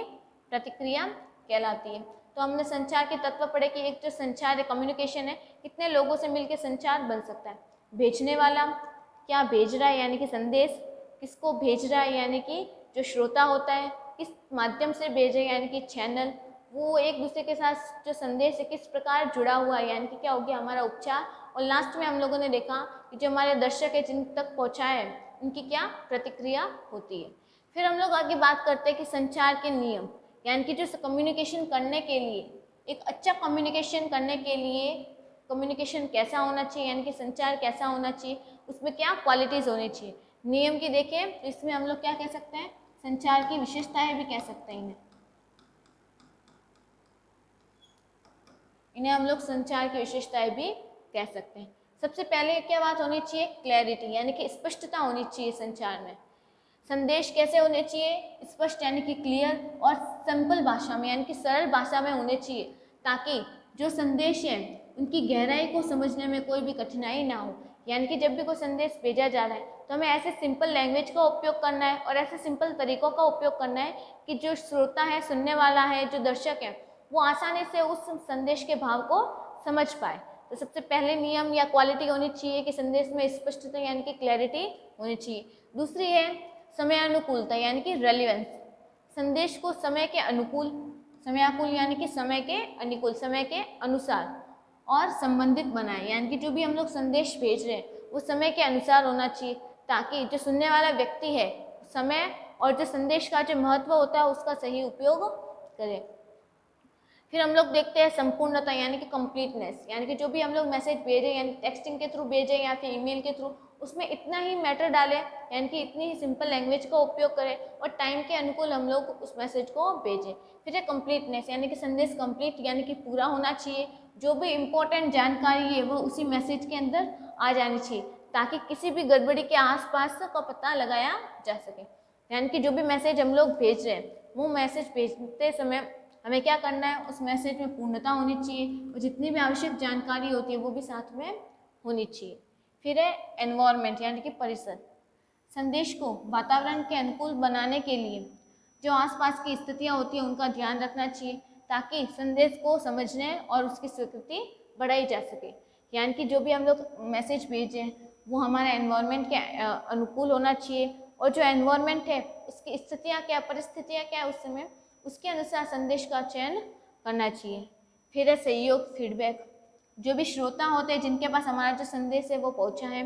प्रतिक्रिया कहलाती है। तो हमने संचार के तत्व पढ़े कि एक जो संचार है, कम्युनिकेशन है, कितने लोगों से मिलकर संचार बन सकता है। भेजने वाला क्या भेज रहा है, यानी कि संदेश किसको भेज रहा है, यानी कि जो श्रोता होता है किस माध्यम से भेजे, यानी कि चैनल, वो एक दूसरे के साथ जो संदेश है किस प्रकार जुड़ा हुआ है, यानी कि क्या हो गया हमारा उपचार, और लास्ट में हम लोगों ने देखा कि जो हमारे दर्शक है जिन तक पहुँचाए है उनकी क्या प्रतिक्रिया होती है। फिर हम लोग आगे बात करते हैं कि संचार के नियम, यानी कि जो कम्युनिकेशन करने के लिए, एक अच्छा कम्युनिकेशन करने के लिए कम्युनिकेशन कैसा होना चाहिए, यानी कि संचार कैसा होना चाहिए, उसमें क्या क्वालिटीज़ होनी चाहिए। नियम की देखें तो इसमें हम लोग क्या कह सकते हैं, संचार की विशेषताएं भी कह सकते हैं इन्हें। इन्हें हम लोग संचार की विशेषताएं भी कह सकते हैं। सबसे पहले क्या बात होनी चाहिए, क्लैरिटी, यानी कि स्पष्टता होनी चाहिए संचार में। संदेश कैसे होने चाहिए, स्पष्ट यानी कि क्लियर, और सिंपल भाषा में यानी कि सरल भाषा में होने चाहिए, ताकि जो संदेश है उनकी गहराई को समझने में कोई भी कठिनाई ना हो। यानी कि जब भी कोई संदेश भेजा जा रहा है तो हमें ऐसे सिंपल लैंग्वेज का उपयोग करना है और ऐसे सिंपल तरीक़ों का उपयोग करना है कि जो श्रोता है, सुनने वाला है, जो दर्शक है, वो आसानी से उस संदेश के भाव को समझ पाए। तो सबसे पहले नियम या क्वालिटी होनी चाहिए कि संदेश में स्पष्टता यानी कि क्लैरिटी होनी चाहिए। दूसरी है समय अनुकूलता यानी कि रेलिवेंस। संदेश को समय के अनुकूल, समयाकुल यानी कि समय के अनुकूल, समय के अनुसार और संबंधित बनाए, यानी कि जो भी हम लोग संदेश भेज रहे हैं वो समय के अनुसार होना चाहिए, ताकि जो सुनने वाला व्यक्ति है समय और जो संदेश का जो महत्व होता है उसका सही उपयोग करे। फिर हम लोग देखते हैं संपूर्णता यानी कि कंप्लीटनेस, यानी कि जो भी हम लोग मैसेज भेजें यानी टेक्सटिंग के थ्रू भेजें या फिर ईमेल के थ्रू, उसमें इतना ही मैटर डालें, यानी कि इतनी ही सिंपल लैंग्वेज का उपयोग करें और टाइम के अनुकूल हम लोग उस मैसेज को भेजें। फिर है कंप्लीटनेस, यानी कि संदेश कंप्लीट यानी कि पूरा होना चाहिए, जो भी इम्पोर्टेंट जानकारी है वो उसी मैसेज के अंदर आ जानी चाहिए, ताकि किसी भी गड़बड़ी के आसपास का पता लगाया जा सके। यानी कि जो भी मैसेज हम लोग भेज रहे हैं वो मैसेज भेजते समय हमें क्या करना है, उस मैसेज में पूर्णता होनी चाहिए और जितनी भी आवश्यक जानकारी होती है वो भी साथ में होनी चाहिए। फिर है एनवायरनमेंट यानी कि परिसर। संदेश को वातावरण के अनुकूल बनाने के लिए जो आसपास की स्थितियाँ होती हैं उनका ध्यान रखना चाहिए, ताकि संदेश को समझने और उसकी स्वीकृति बढ़ाई जा सके। यानी कि जो भी हम लोग मैसेज भेजें वो हमारे एनवायरनमेंट के अनुकूल होना चाहिए, और जो एनवायरनमेंट है उसकी स्थितियाँ क्या, परिस्थितियाँ क्या है उस समय, उसके अनुसार संदेश का चयन करना चाहिए। फिर है सहयोग, फीडबैक। जो भी श्रोता होते हैं जिनके पास हमारा जो संदेश है वो पहुंचा है,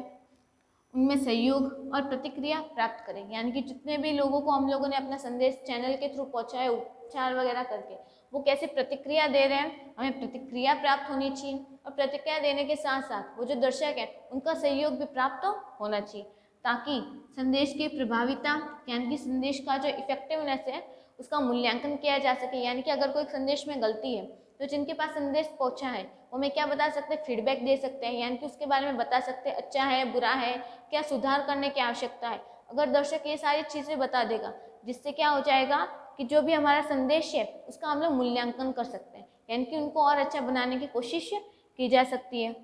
उनमें सहयोग और प्रतिक्रिया प्राप्त करें। यानी कि जितने भी लोगों को हम लोगों ने अपना संदेश चैनल के थ्रू पहुंचाया, उपचार वगैरह करके, वो कैसे प्रतिक्रिया दे रहे हैं, हमें प्रतिक्रिया प्राप्त होनी चाहिए। और प्रतिक्रिया देने के साथ साथ वो जो दर्शक है उनका सहयोग भी प्राप्त होना चाहिए, ताकि संदेश की प्रभाविता यानी कि संदेश का जो इफेक्टिवनेस है उसका मूल्यांकन किया जा सके। यानी कि अगर कोई संदेश में गलती है तो जिनके पास संदेश पहुंचा है वो हमें क्या बता सकते हैं, फीडबैक दे सकते हैं, यानी कि उसके बारे में बता सकते हैं अच्छा है, बुरा है, क्या सुधार करने की आवश्यकता है। अगर दर्शक ये सारी चीज़ें बता देगा, जिससे क्या हो जाएगा कि जो भी हमारा संदेश है उसका हम लोग मूल्यांकन कर सकते हैं, यानी कि उनको और अच्छा बनाने की कोशिश की जा सकती है।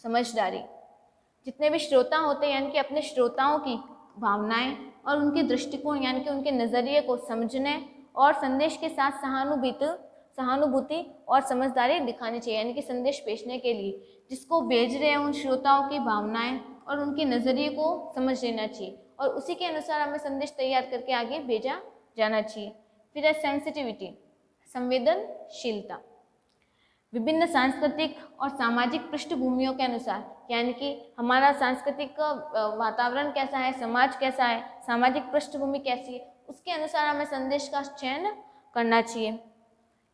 समझदारी। जितने भी श्रोता होते हैं यानी कि अपने श्रोताओं की भावनाएं और उनके दृष्टिकोण यानी कि उनके नज़रिए को समझने और संदेश के साथ सहानुभूति और समझदारी दिखानी चाहिए। यानी कि संदेश भेजने के लिए जिसको भेज रहे हैं उन श्रोताओं की भावनाएं और उनके नज़रिए को समझ लेना चाहिए, और उसी के अनुसार हमें संदेश तैयार करके आगे भेजा जाना चाहिए। फिर है सेंसिटिविटी, संवेदनशीलता। विभिन्न सांस्कृतिक और सामाजिक पृष्ठभूमियों के अनुसार, यानी कि हमारा सांस्कृतिक वातावरण कैसा है, समाज कैसा है, सामाजिक पृष्ठभूमि कैसी है, उसके अनुसार हमें संदेश का चयन करना चाहिए।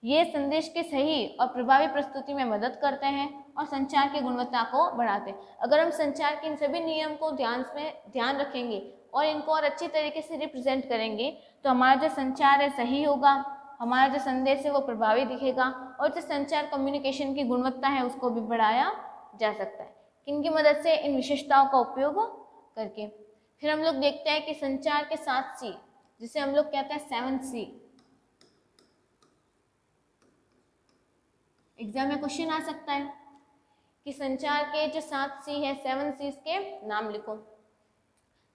ये संदेश के सही और प्रभावी प्रस्तुति में मदद करते हैं और संचार की गुणवत्ता को बढ़ाते हैं। अगर हम संचार के इन सभी नियम को ध्यान रखेंगे और इनको और अच्छी तरीके से रिप्रेजेंट करेंगे तो हमारा जो संचार है सही होगा, हमारा जो संदेश है वो प्रभावी दिखेगा, और जो संचार कम्युनिकेशन की गुणवत्ता है उसको भी बढ़ाया जा सकता है। किनकी मदद से, इन विशेषताओं का उपयोग करके। फिर हम लोग देखते हैं कि संचार के 7 C, जिसे हम लोग कहते हैं 7C। एग्जाम में क्वेश्चन आ सकता है कि संचार के जो 7 C है, 7 C's के नाम लिखो।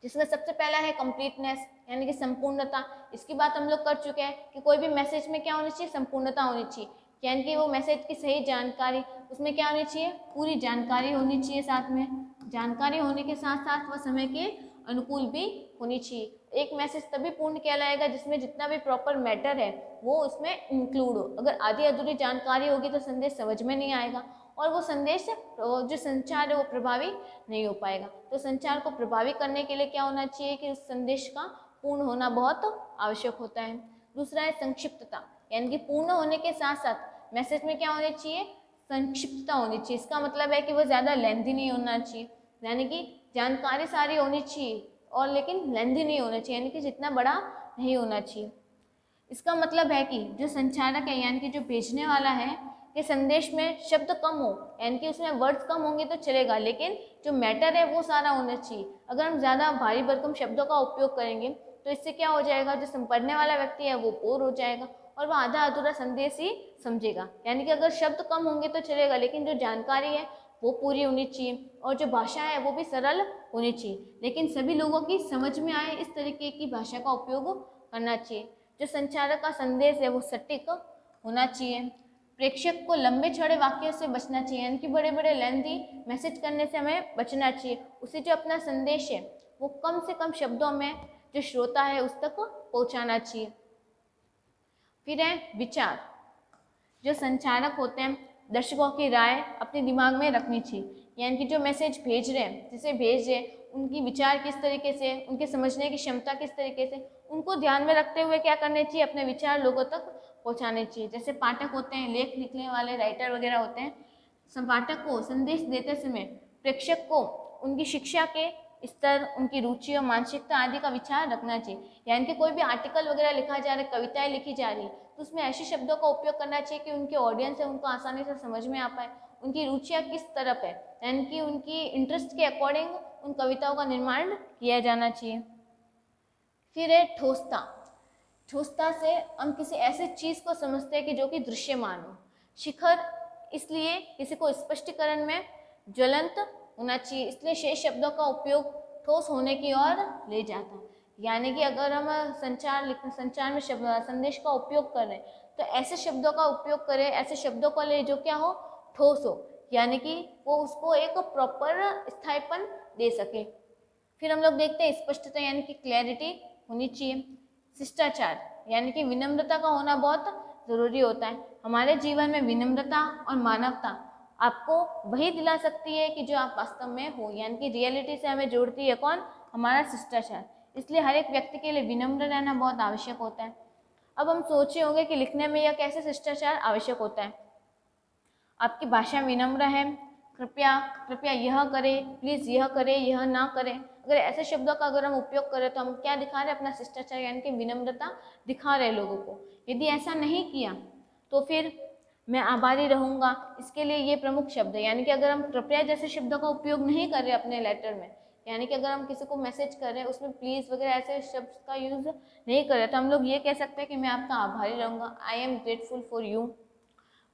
जिसमें सबसे पहला है कंप्लीटनेस यानी कि संपूर्णता। इसकी बात हम लोग कर चुके हैं कि कोई भी मैसेज में क्या होनी चाहिए, संपूर्णता होनी चाहिए, यानी कि वो मैसेज की सही जानकारी, उसमें क्या होनी चाहिए, पूरी जानकारी होनी चाहिए। साथ में जानकारी होने के साथ साथ वह समय के अनुकूल भी होनी चाहिए। एक मैसेज तभी पूर्ण कहलाएगा जिसमें जितना भी प्रॉपर मैटर है वो उसमें इंक्लूड हो। अगर आधी अधूरी जानकारी होगी तो संदेश समझ में नहीं आएगा और वो संदेश जो संचार है वो प्रभावी नहीं हो पाएगा। तो संचार को प्रभावी करने के लिए क्या होना चाहिए कि उस संदेश का पूर्ण होना बहुत आवश्यक होता है। दूसरा है संक्षिप्तता, यानी कि पूर्ण होने के साथ साथ मैसेज में क्या होनी चाहिए, संक्षिप्तता होनी चाहिए। इसका मतलब है कि वो ज़्यादा लेंथी नहीं होना चाहिए, यानी कि जानकारी सारी होनी चाहिए और लेकिन लेंथी नहीं होना चाहिए, यानी कि जितना बड़ा नहीं होना चाहिए। इसका मतलब है कि जो संचारक है यानी कि जो भेजने वाला है कि संदेश में शब्द कम हो, यानी कि उसमें वर्ड्स कम होंगे तो चलेगा, लेकिन जो मैटर है वो सारा होना चाहिए। अगर हम ज़्यादा भारी भरकम शब्दों का उपयोग करेंगे तो इससे क्या हो जाएगा, जो पढ़ने वाला व्यक्ति है वो बोर हो जाएगा और वह आधा अधूरा संदेश ही समझेगा। यानी कि अगर शब्द कम होंगे तो चलेगा, लेकिन जो जानकारी है वो पूरी होनी चाहिए और जो भाषा है वो भी सरल होनी चाहिए, लेकिन सभी लोगों की समझ में आए इस तरीके की भाषा का उपयोग करना चाहिए। जो संचारक का संदेश है वो सटीक होना चाहिए। प्रेक्षक को लंबे चौड़े वाक्यों से बचना चाहिए, यानी कि बड़े बड़े लेंथी मैसेज करने से हमें बचना चाहिए। उसे जो अपना संदेश है वो कम से कम शब्दों में जो श्रोता है उस तक पहुंचाना चाहिए। फिर है विचार। जो संचारक होते हैं दर्शकों की राय अपने दिमाग में रखनी चाहिए, यानी कि जो मैसेज भेज रहे हैं, जिसे भेज रहे हैं, उनकी विचार किस तरीके से, उनके समझने की क्षमता किस तरीके से, उनको ध्यान में रखते हुए क्या करने चाहिए, अपने विचार लोगों तक पहुंचाने चाहिए। जैसे पाठक होते हैं, लेख लिखने वाले राइटर वगैरह होते हैं, पाठक को संदेश देते समय प्रेक्षक को उनकी शिक्षा के स्तर, उनकी रुचि और मानसिकता आदि का विचार रखना चाहिए। यानी कि कोई भी आर्टिकल वगैरह लिखा जा रहा है, कविताएं लिखी जा रही है, तो उसमें ऐसे शब्दों का उपयोग करना चाहिए कि उनके ऑडियंस है उनको आसानी से समझ में आ पाए, उनकी रुचियाँ किस तरफ है, यानी कि उनकी इंटरेस्ट के अकॉर्डिंग उन कविताओं का निर्माण किया जाना चाहिए। फिर है ठोसता। ठोसता से हम किसी ऐसे चीज़ को समझते हैं कि जो कि दृश्यमान हो। शिखर इसलिए किसी को स्पष्टीकरण में ज्वलंत होना चाहिए, इसलिए शेष शब्दों का उपयोग ठोस होने की ओर ले जाता है। यानी कि अगर हम संचार में संदेश का उपयोग कर रहे हैं तो ऐसे शब्दों का उपयोग करें, ऐसे शब्दों को ले जो क्या हो, ठोस हो, यानी कि वो उसको एक प्रॉपर स्थायीपन दे सके। फिर हम लोग देखते हैं स्पष्टता, यानी कि क्लैरिटी होनी चाहिए। शिष्टाचार यानी कि विनम्रता का होना बहुत ज़रूरी होता है। हमारे जीवन में विनम्रता और मानवता आपको वही दिला सकती है कि जो आप वास्तव में हो, यानी कि रियलिटी से हमें जोड़ती है कौन, हमारा शिष्टाचार। इसलिए हर एक व्यक्ति के लिए विनम्र रहना बहुत आवश्यक होता है। अब हम सोचे होंगे कि लिखने में यह कैसे शिष्टाचार आवश्यक होता है। आपकी भाषा विनम्र है, कृपया कृपया यह करें, प्लीज़ यह करें, यह ना करें, अगर ऐसे शब्दों का अगर हम उपयोग करें तो हम क्या दिखा रहे हैं, अपना शिष्टाचार यानी कि विनम्रता दिखा रहे लोगों को। यदि ऐसा नहीं किया तो फिर मैं आभारी रहूँगा, इसके लिए ये प्रमुख शब्द है। यानी कि अगर हम कृपया जैसे शब्दों का उपयोग नहीं कर रहे अपने लेटर में, यानी कि अगर हम किसी को मैसेज कर रहे हैं उसमें प्लीज़ वगैरह ऐसे शब्द का यूज़ नहीं कर रहे, तो हम लोग ये कह सकते हैं कि मैं आपका आभारी रहूँगा, I am grateful for you.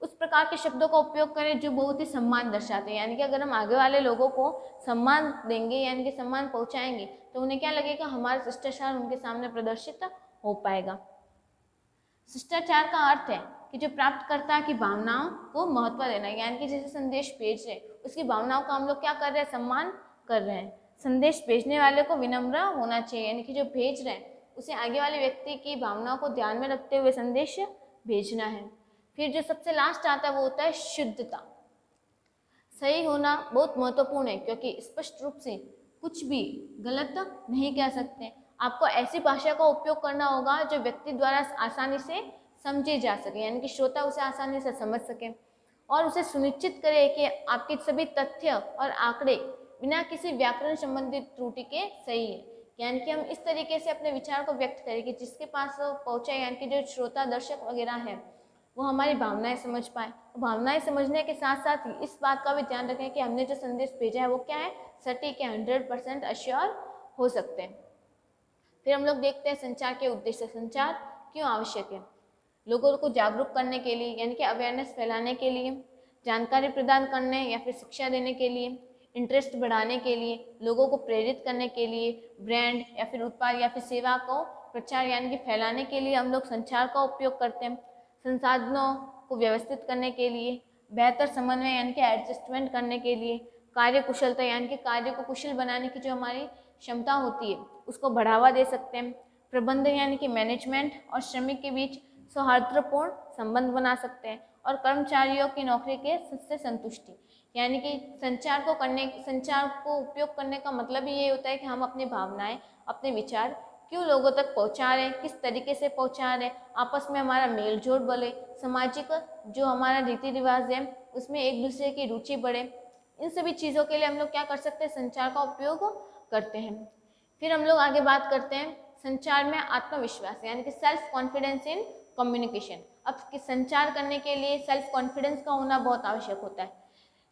उस प्रकार के शब्दों का उपयोग करें जो बहुत ही सम्मान दर्शाते हैं। यानी कि अगर हम आगे वाले लोगों को सम्मान देंगे, यानी कि सम्मान पहुंचाएंगे, तो उन्हें क्या लगेगा, हमारा शिष्टाचार उनके सामने प्रदर्शित हो पाएगा। शिष्टाचार का अर्थ है कि जो प्राप्तकर्ता की भावनाओं को महत्व देना, यानी कि जैसे संदेश भेज रहे उसकी भावनाओं का हम लोग क्या कर रहे हैं, सम्मान कर रहे हैं। संदेश भेजने वाले को विनम्र होना चाहिए, यानी कि जो भेज रहे हैं उसे आगे वाले व्यक्ति की भावनाओं को ध्यान में रखते हुए संदेश भेजना है। फिर जो सबसे लास्ट आता है वो होता है शुद्धता। सही होना बहुत महत्वपूर्ण है, क्योंकि स्पष्ट रूप से कुछ भी गलत नहीं कह सकते। आपको ऐसी भाषा का उपयोग करना होगा जो व्यक्ति द्वारा आसानी से समझी जा सके, यानी कि श्रोता उसे आसानी से समझ सके, और उसे सुनिश्चित करे कि आपके सभी तथ्य और आंकड़े बिना किसी व्याकरण संबंधित त्रुटि के सही है। यानी कि हम इस तरीके से अपने विचार को व्यक्त करें कि जिसके पास पहुँचे, यानी कि जो श्रोता दर्शक वगैरह है वो हमारी भावनाएं समझ पाए। भावनाएं समझने के साथ साथ इस बात का भी ध्यान रखें कि हमने जो संदेश भेजा है वो क्या है, सटीक है, 100% अश्योर हो सकते हैं। फिर हम लोग देखते हैं संचार के उद्देश्य। संचार क्यों आवश्यक है? लोगों को जागरूक करने के लिए, यानी कि अवेयरनेस फैलाने के लिए, जानकारी प्रदान करने या फिर शिक्षा देने के लिए, इंटरेस्ट बढ़ाने के लिए, लोगों को प्रेरित करने के लिए, ब्रांड या फिर उत्पाद या फिर सेवा को प्रचार यानी कि फैलाने के लिए हम लोग संचार का उपयोग करते हैं। संसाधनों को व्यवस्थित करने के लिए, बेहतर समन्वय यानी कि एडजस्टमेंट करने के लिए, कार्य कुशलता यानी कि कार्य को कुशल बनाने की जो हमारी क्षमता होती है उसको बढ़ावा दे सकते हैं। प्रबंधन यानी कि मैनेजमेंट और श्रमिक के बीच सौहार्दपूर्ण संबंध बना सकते हैं, और कर्मचारियों की नौकरी के से संतुष्टि, यानी कि संचार को उपयोग करने का मतलब ही ये होता है कि हम अपनी भावनाएं, अपने विचार क्यों लोगों तक पहुंचा रहे हैं, किस तरीके से पहुंचा रहे हैं, आपस में हमारा मेल जोल बढ़े, सामाजिक जो हमारा रीति रिवाज है उसमें एक दूसरे की रुचि बढ़े। इन सभी चीज़ों के लिए हम लोग क्या कर सकते हैं, संचार का उपयोग करते हैं। फिर हम लोग आगे बात करते हैं संचार में आत्मविश्वास यानी कि सेल्फ कॉन्फिडेंस इन कम्युनिकेशन। अब संचार करने के लिए सेल्फ कॉन्फिडेंस का होना बहुत आवश्यक होता है।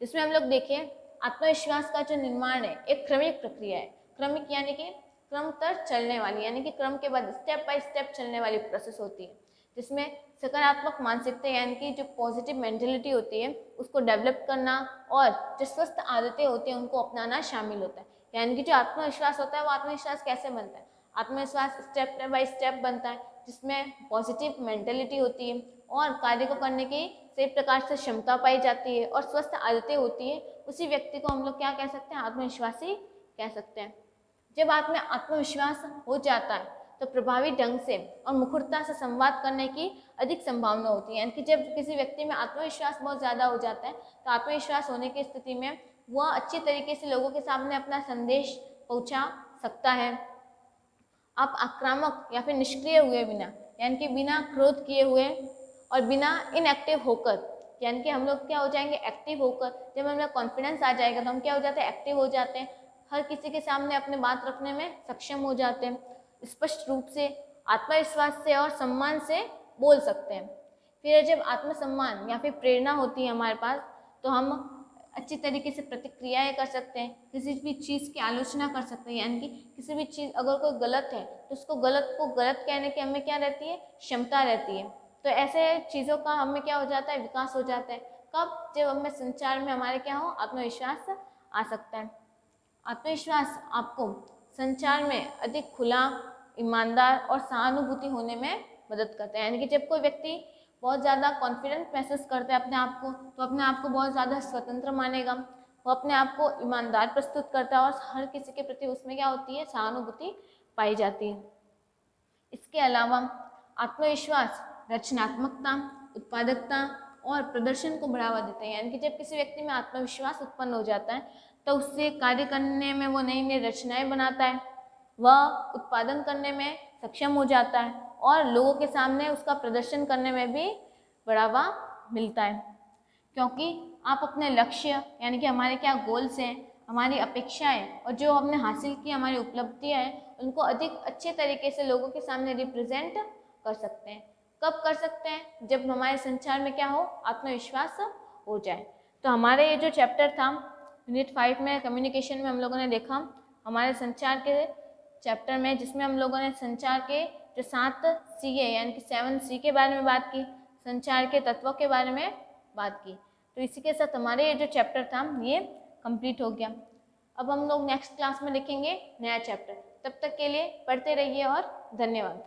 जिसमें हम लोग देखें, आत्मविश्वास का जो निर्माण है एक क्रमिक प्रक्रिया है। क्रमिक यानी कि क्रमतर चलने वाली, यानी कि क्रम के बाद स्टेप बाय स्टेप चलने वाली प्रोसेस होती है, जिसमें सकारात्मक मानसिकता यानी कि जो पॉजिटिव मेंटेलिटी होती है उसको डेवलप करना और जो स्वस्थ आदतें होती हैं उनको अपनाना शामिल होता है। यानी कि जो आत्मविश्वास होता है वो आत्मविश्वास कैसे बनता है? आत्मविश्वास स्टेप बाय स्टेप बनता है, जिसमें पॉजिटिव मेंटेलिटी होती है और कार्य को करने की सही प्रकार से क्षमता पाई जाती है और स्वस्थ आदतें होती है। उसी व्यक्ति को हम लोग क्या कह सकते हैं? आत्मविश्वासी कह सकते हैं। जब आप में आत्मविश्वास हो जाता है तो प्रभावी ढंग से और मुखरता से संवाद करने की अधिक संभावना होती है। यानी कि जब किसी व्यक्ति में आत्मविश्वास बहुत ज़्यादा हो जाता है तो आत्मविश्वास होने की स्थिति में वह अच्छी तरीके से लोगों के सामने अपना संदेश पहुंचा सकता है। आप आक्रामक या फिर निष्क्रिय हुए बिना, यानी कि बिना क्रोध किए हुए और बिना इनएक्टिव होकर, यानी कि हम लोग क्या हो जाएंगे? एक्टिव होकर। जब हमें कॉन्फिडेंस आ जाएगा तो हम क्या हो जाते हैं? एक्टिव हो जाते हैं, हर किसी के सामने अपने बात रखने में सक्षम हो जाते हैं, स्पष्ट रूप से आत्मविश्वास से और सम्मान से बोल सकते हैं। फिर जब आत्मसम्मान या फिर प्रेरणा होती है हमारे पास तो हम अच्छी तरीके से प्रतिक्रियाएं कर सकते हैं, किसी भी चीज़ की आलोचना कर सकते हैं। यानी कि किसी भी चीज़ अगर कोई गलत है तो उसको गलत को गलत कहने की हमें क्या रहती है? क्षमता रहती है। तो ऐसे चीज़ों का हमें क्या हो जाता है? विकास हो जाता है। कब? जब हमें संचार में हमारे क्या हो? आत्मविश्वास आ सकता है। आत्मविश्वास आपको संचार में अधिक खुला, ईमानदार और सहानुभूति होने में मदद करता है। यानी कि जब कोई व्यक्ति बहुत ज़्यादा कॉन्फिडेंट महसूस करता है अपने आप को, तो अपने आप को बहुत ज़्यादा स्वतंत्र मानेगा, वो अपने आप को ईमानदार प्रस्तुत करता है और हर किसी के प्रति उसमें क्या होती है? सहानुभूति पाई जाती है। इसके अलावा आत्मविश्वास रचनात्मकता, उत्पादकता और प्रदर्शन को बढ़ावा देते हैं। यानी कि जब किसी व्यक्ति में आत्मविश्वास उत्पन्न हो जाता है तो उससे कार्य करने में वो नई नई रचनाएं बनाता है, वह उत्पादन करने में सक्षम हो जाता है और लोगों के सामने उसका प्रदर्शन करने में भी बढ़ावा मिलता है। क्योंकि आप अपने लक्ष्य, यानी कि हमारे क्या गोल्स हैं, हमारी अपेक्षाएं और जो हमने हासिल की हमारी उपलब्धियां हैं, उनको अधिक अच्छे तरीके से लोगों के सामने रिप्रेजेंट कर सकते हैं। कब कर सकते हैं? जब हमारे संचार में क्या हो? आत्मविश्वास हो जाए। तो हमारे ये जो चैप्टर था यूनिट 5 में कम्युनिकेशन में हम लोगों ने देखा हमारे संचार के चैप्टर में, जिसमें हम लोगों ने संचार के जो 7 सी है यानी कि 7 सी के बारे में बात की, संचार के तत्वों के बारे में बात की। तो इसी के साथ हमारे ये जो चैप्टर था ये कंप्लीट हो गया। अब हम लोग नेक्स्ट क्लास में देखेंगे नया चैप्टर। तब तक के लिए पढ़ते रहिए और धन्यवाद।